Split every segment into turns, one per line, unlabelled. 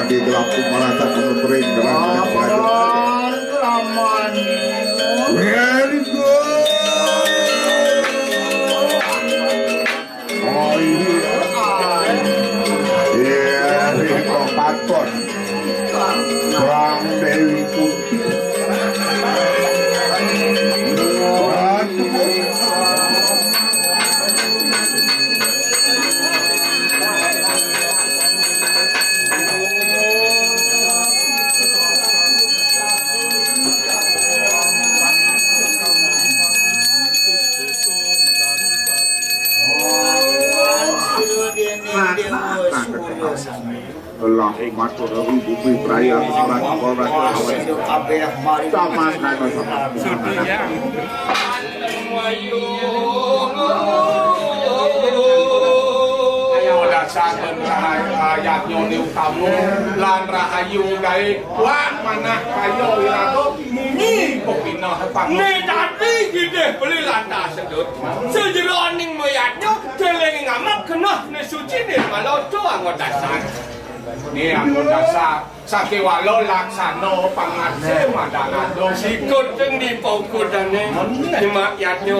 di gelapku merasa kering dengan very good. Oh iya, ini kompaton Bang Dewi Putih. Allah matur bumi praya serat ora kabeh mari taman kana saken ayat nyoni utamu lan rahayu gawe wah manah kayo irato ni kopina hepang ni tadi gede beli lantas sedut sejeroning mayatnya deleng ngamak kena ne suci ne malau to angodasan ni angodasa sakewalo laksana pangase madangado sikut teng di paukudane ni makyatnya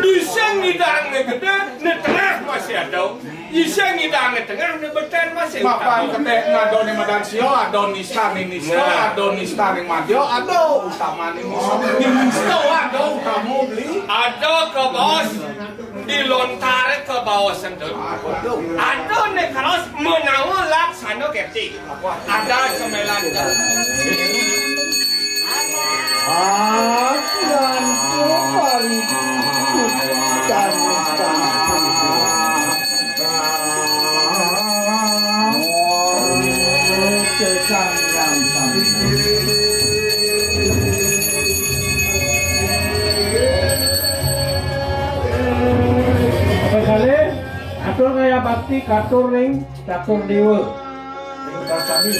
diseng ngidang gede ne tengah masih ada iseng ngidang tengah ne beten masih bapak ketek ngadone madan sio adoni stani madyo ado utamane nisto ado kamu beli ado ke bos dilontar ke bawah sendiri ado ne karos menawa laksana kepti ada semelan dan kembali dan
apa kali atur kaya bakti katur ring catur dewa tadi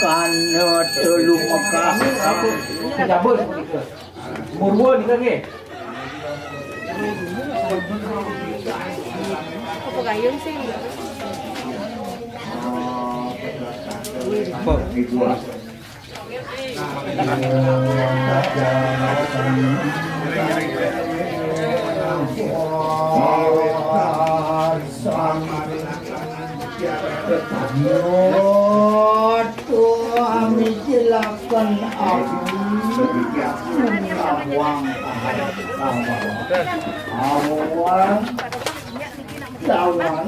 kan telu Mekah
cabut murwa ni kan
apa gayung sih
apa itu
kami jelaskan awang lawan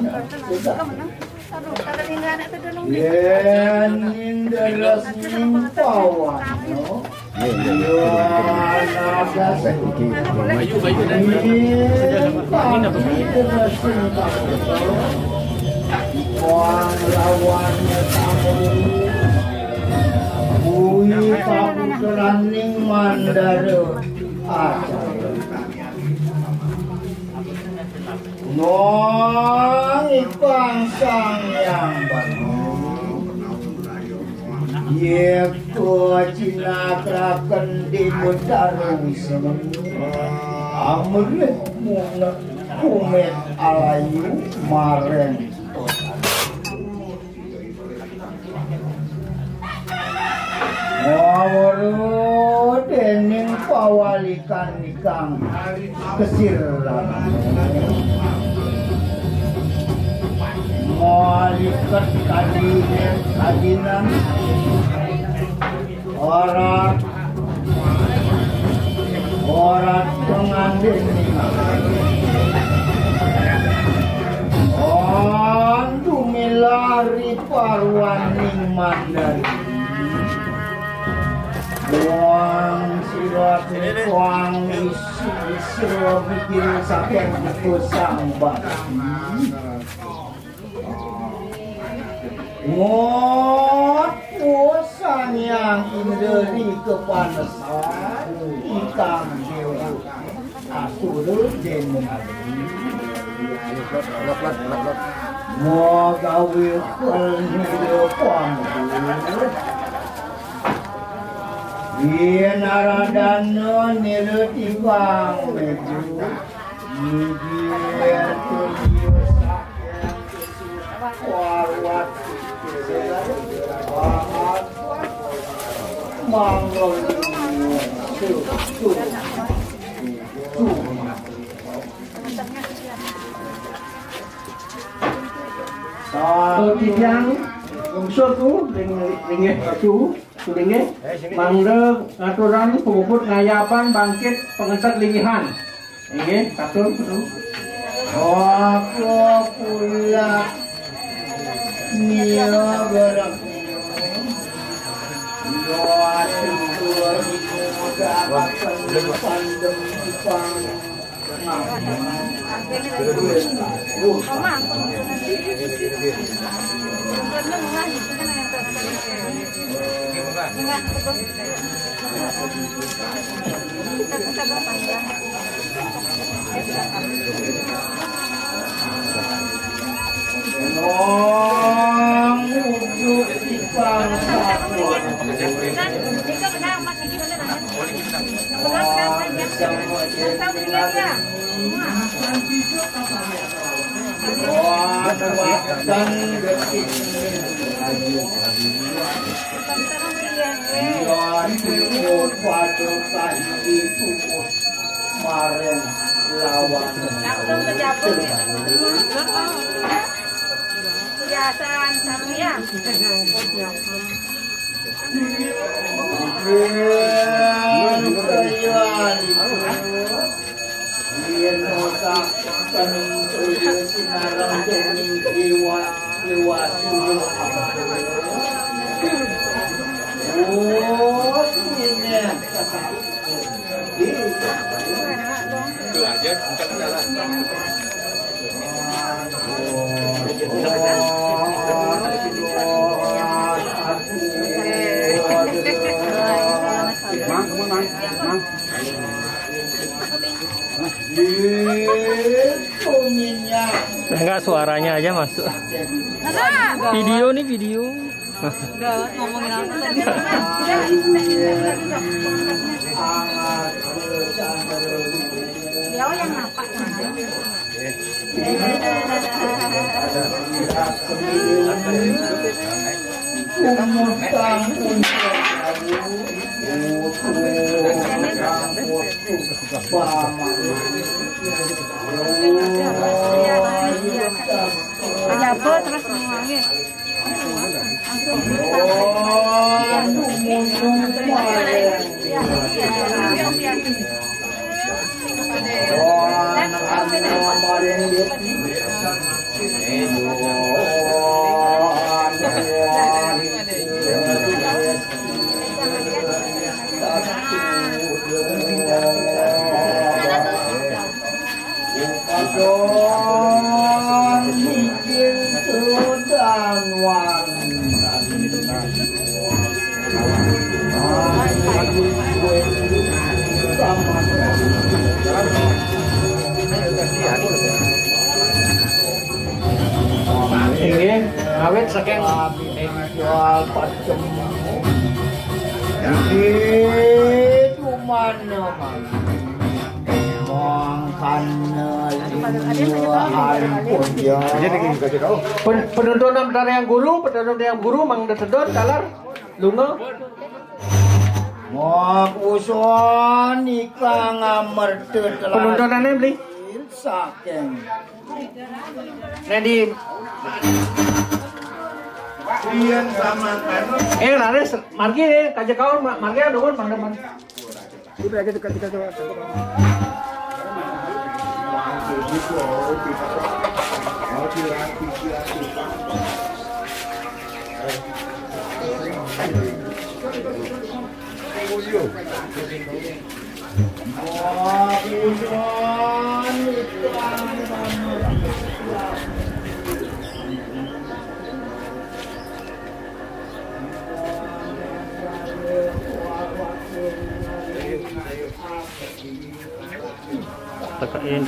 yen indeles nimpawan lawannya tamu bui paputraning mandaro nong ipang sang yang baru yaitu cinakrakan di betarung amrih muna kumet alayu maren Wawaru dening pawalikan nikang kesirlan Malikat kadinan Orang pengantin nikang Dumilah lari parwaning mandari buang sirat buang isi bikin sakit kusang bati ngot pusan yang inderi kepanasan ikan dewa asur jeneng mau gawe kelihir panggung iya naradana nireti bang meju iya tujuh sakit warwat banget manggol
Tijang unsur tu ringnya Ratu ringnya mangde aturan penguput ngayapan bangkit pengentat lingihan ini satu
aku pula nia berak doa tua di muda pandem pang
kebiasaan Karya.
Enggak, suaranya aja masuk. Video nih, video.
Enggak ngomongin apa tadi. Dia yang napak. Pejabat terus ngomongnya.
Ini awet saking
jual pacem itu mana
penonton dari yang guru mang sedot kalar lunga
mau uson ikang amertet
penontonannya beli
saking
nanti nares margi kaje kawan margi dongol mang depan
udah aja dekat coba
Tekain.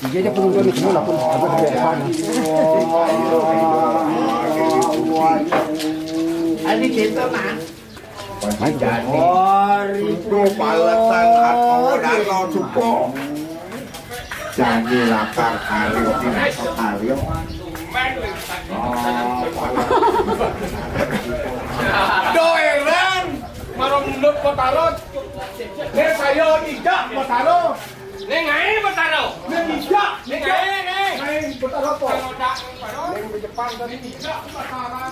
Jadi pengunjung itu semua pun apa
Ini kita man.
itu palesan atau danau cukup. Jadi lakar Karya tidak Karya.
Doeran marong mundut potarot. Ne sayo tidak potaro. Ne ngai potaro. Ne tidak. Ne ngai potaro po. Ne di depan tadi tidak potaran.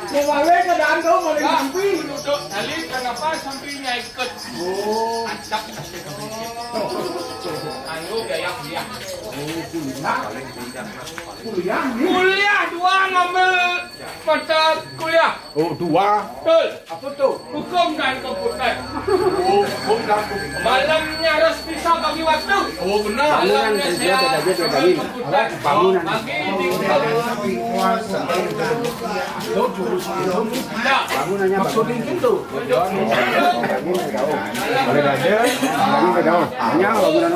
Kemarin keadaan kau mau sampai.
Duduk tali kenapa sampingnya ikut? Acak. Anu gaya kuliah. Kuliah dua ngambil mata kuliah.
Oh, dua.
Betul.
Apa tuh?
Hukum dan komputer.
Hukum dan komputer.
Malamnya harus bisa bagi waktu.
Oh, benar.
Malamnya saya bagi komputer.
Bangunan.
Bagi di
Bangunannya maksudnya gitu. Boleh aja. Hanya bangunan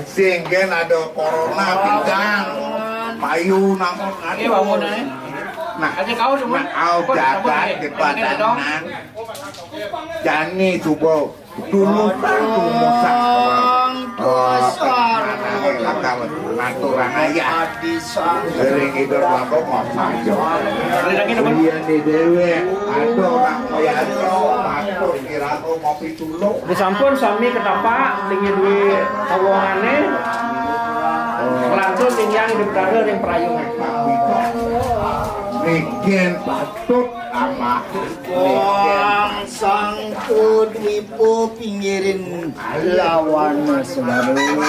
sehingga ada corona bidang payu namun ada bangunannya. Nah, kau jaga di padanan. Jani coba dulu musak. Aturan aja sering hidup aku ngomong kemudian di dewe ada orang kaya atur kira aku ngopi dulu
Disampun sami ketapa tinggi duit terowongannya langsung tinggal di berada yang perayungan
bikin patut sama
Wang sangkut wipo pinggirin lawan selalu.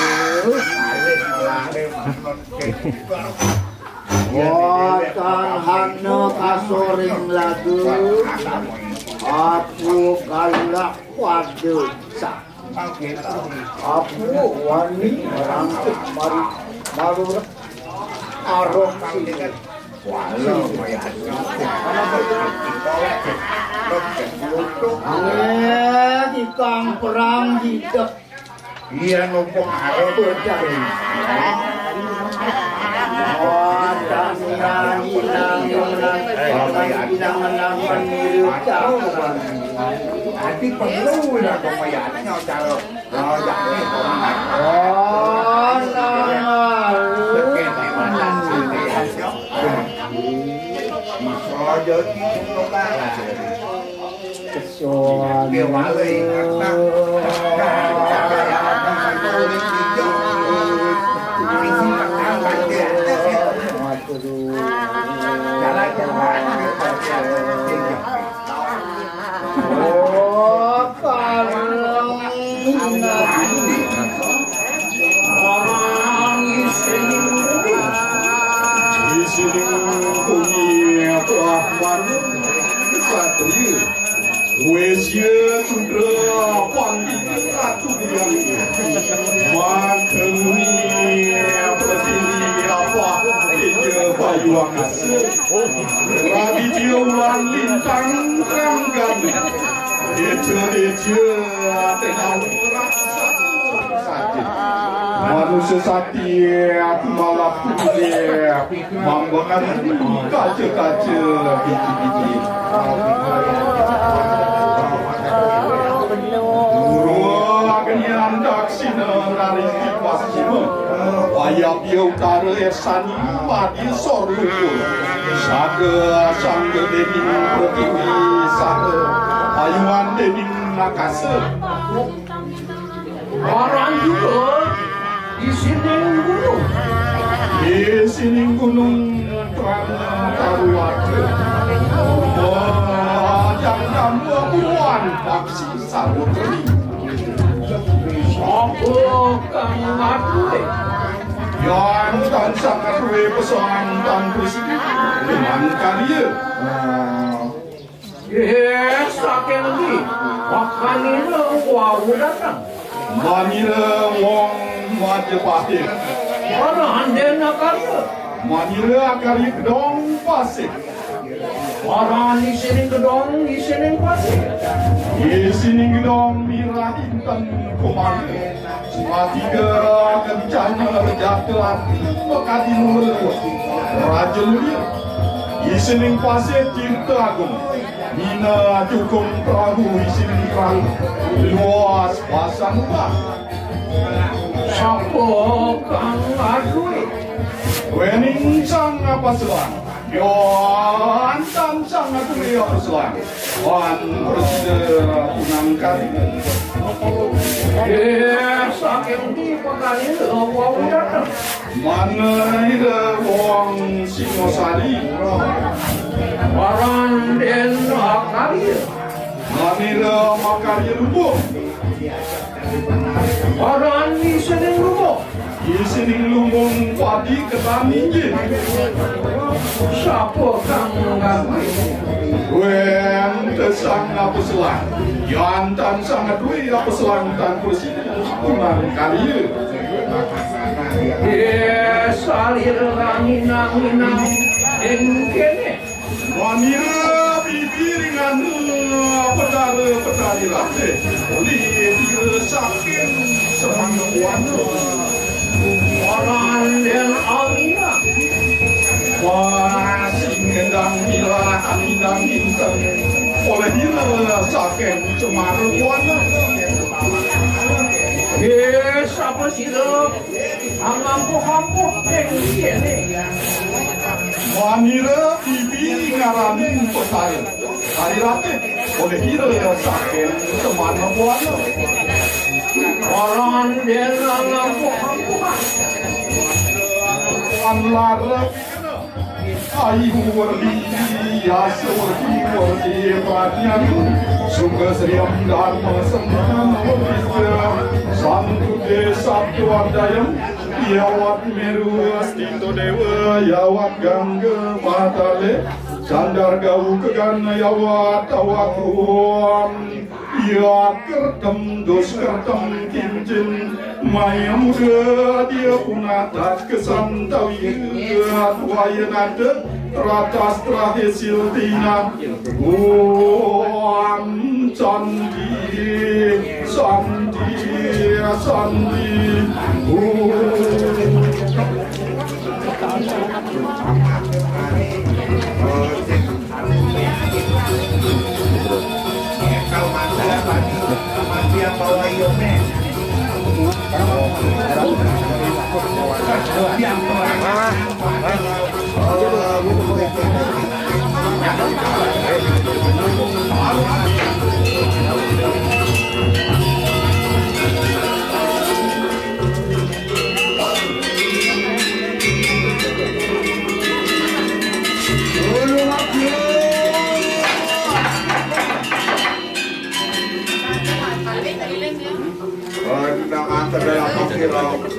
Watan hana kasoring lagu. Aku kalak wadu sak. Aku wani rangkit baru arok sini.
walau
Ikang perang hidup.
iya numpuk harus
Berjari.
Hati perlu lah pemayannya cara ini orang sekian di mana sini bisa jadi
Kesuan.
dia wali kata jalan-jalan
Satria Wesia Sundra Pandi Ratu yang Makeni Pertini apa Ija Bayuang Rabi Jiwan Lintang Ranggan Ija Tenang Raksa Manusia sati malap punya mambangan kaca-kaca biji-biji Ruang daksina naris di pasima Ayam dia utara esani madi soruku Saga dening pertiwi saga Ayuan dening nakasa
Orang juga di sini gunung.
Di sini gunung terang taruake. Jangan buan taksi sarutri.
Apa kang ngatui?
Yang tan sangat pesan tan presiden dengan Karya.
Saking di makan ini wau datang.
Manila wong Majapahit.
Orang handena Karya.
Manila Karya kedong pasir.
Orang di sini gedong, di sini pasir.
Di sini gedong mirah intan komando. Tiga kencana jatuh pekati nomor Raja Mulia. Di sini pasir Tirta Agung. Nina Jukung Perahu di sini perahu. Luas pasang ubah.
Siapa kang ngatui?
Wening sang apa selang? Yon sang ngatui apa selang? Wan presiden unang kali.
Saking di pekan ini wau datang.
Mana ida wong Singosari?
Orang dena Karya.
Manila Makarya Lumbung.
Orang di sini rumah.
Di sini Lumbung padi ketani je.
Siapa kang ngatui?
Wen tesang apa selang? Yantan sangat duit apa selang tan presiden unang Karya.
Salir nginang engkene.
Manila bibiringan pedara latih. Oleh dia saking semangat wana.
Orang dan Alia.
Wah, singedang bila anidang intan. Oleh dia saking semangat wana.
Siapa sih lo? Amampuh-ampuh engkene.
Manila bibi ngaranin petara. Hari latih. Oleh dia saking semangat wana.
Orang dan amampuh-ampuh.
Anlara ayu wardi yasa wardi pradyan sungga seriam dharma sambham wadisya santu desa tuandayam yawat meru astinto dewa yawat gangga matale sandar gau kegana yawat awakuam ya kertem dos kertem kincin maya muda dia punatat kesantau yat wayanada ratas trahesil tina om sandi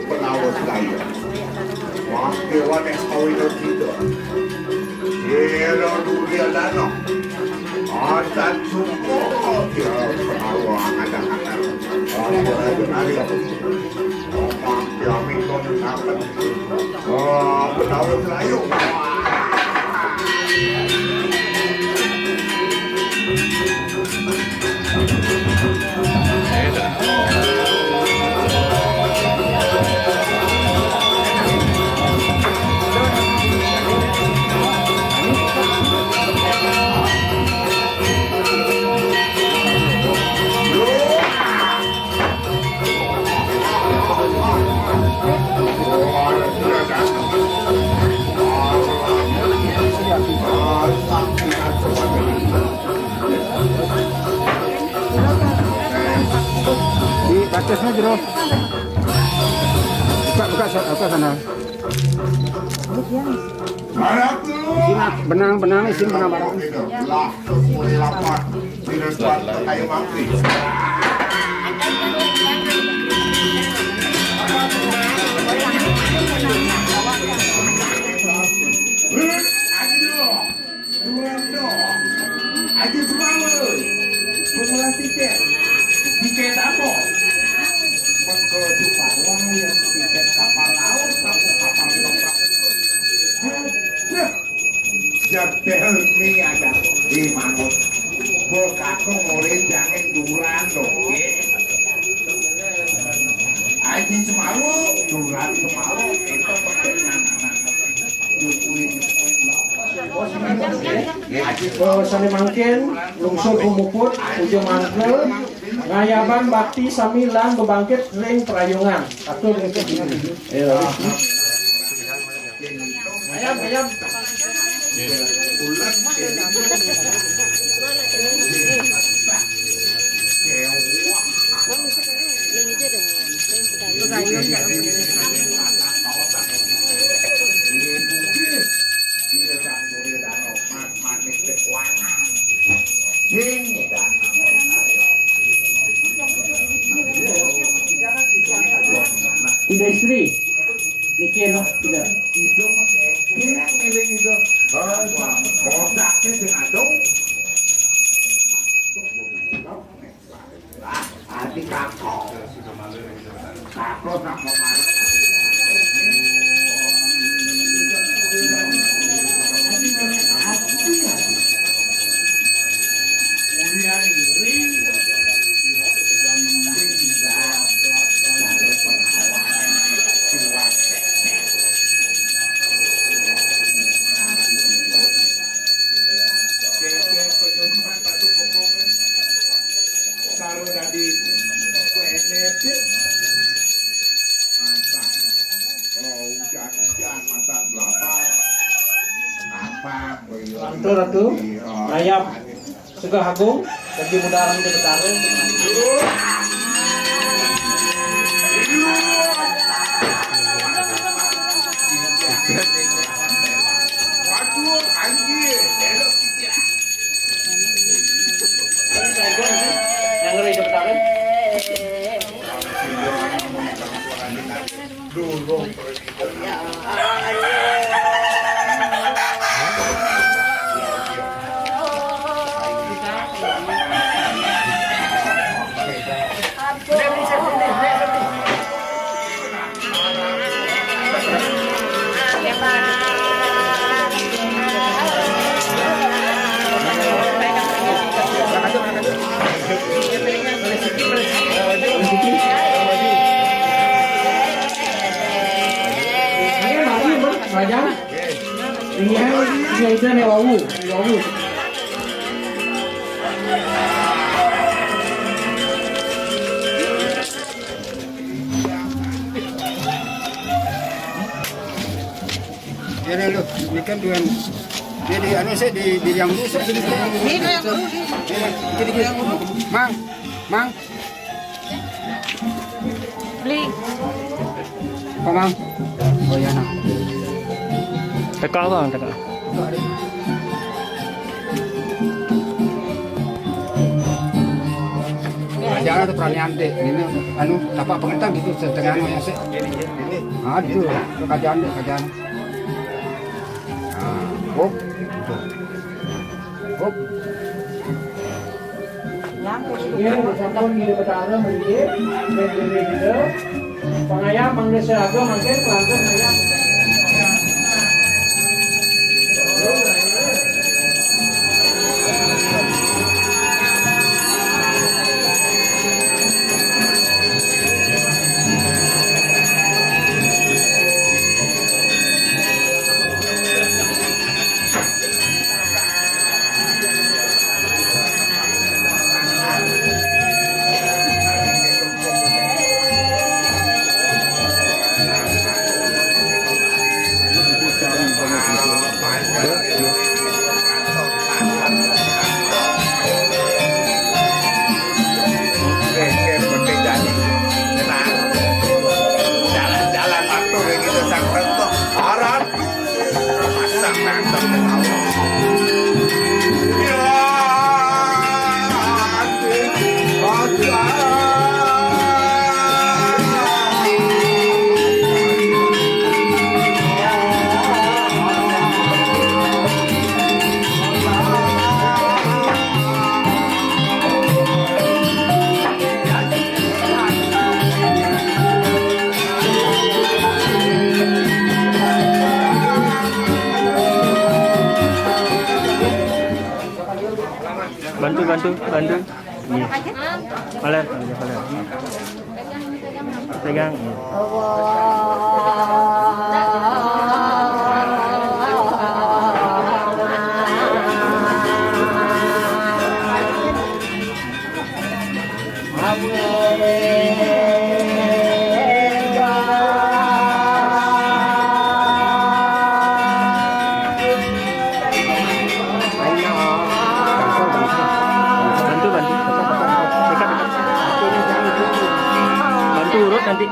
penawas kaya. Kewan yang kawin itu. Era dunia danau.
Di batasnya jero. Buka sana. Benang isin benang barang.
Tiket apa? Mengkedupan wayang tiket kapal laut atau kapal tongkang. Jadel mi ada di mangut. Bokako murid jangan duran loh. Aji semalu, duran semalu itu penting anak.
Sani mangkin, lungsur kumuput, ujung mangkel, ngayaban bakti samilan bebangkit ring perayungan. Atur ring ini. Ayam. Tidak istri, mikir tidak.
Hati kakak nak kemarin.
Ratu, ayam, suka agung, lagi muda orang itu bertarung.
Waduh, anjir, elok dia.
Yang ngeri itu bertarung. Iya, itu nih wawu.
Jadi lu, ini kan dengan jadi anu saya di yang dulu saya sini. Ini yang dulu. Jadi Mang.
Beli.
Apa Mang? Oh ya nak.
Teka bang, teka.
Jangan tuh peranian deh, ini anu tapak pengetang gitu setengah anu yang saya. Ah itu kerjaan deh kerjaan. Hop.
Iya, disampun di petara meriye, berdiri gitu. Pengayam manggil seago manggil kelantan ayam.
Jalan-jalan atur gitu sang Ratu. Ratu pasang mantap
Bantu. Iya. Valer. Pegang. Iya. Bantu urut nanti.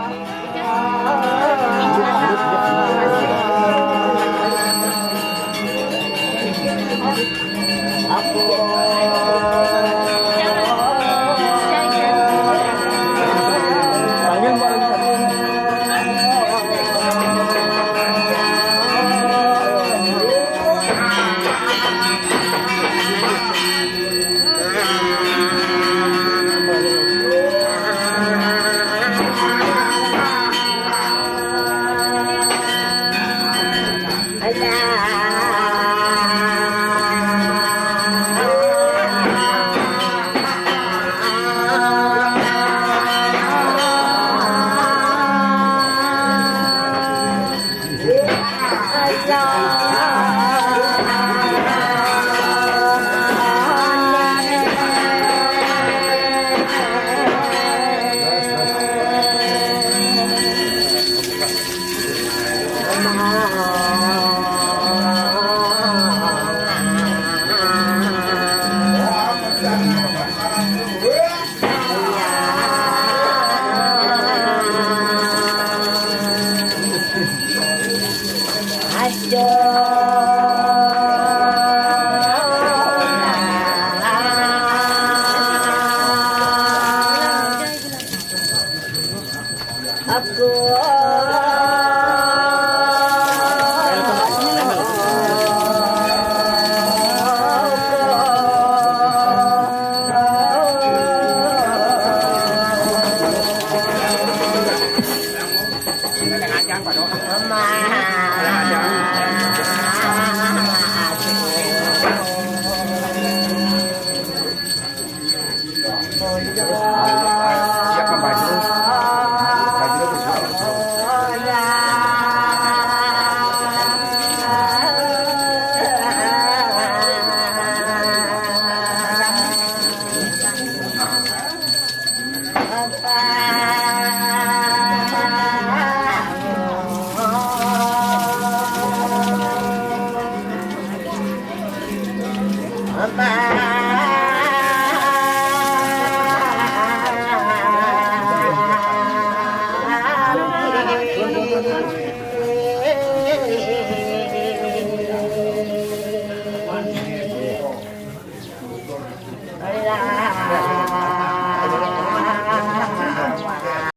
Siapkan baju. Baju itu
Alah.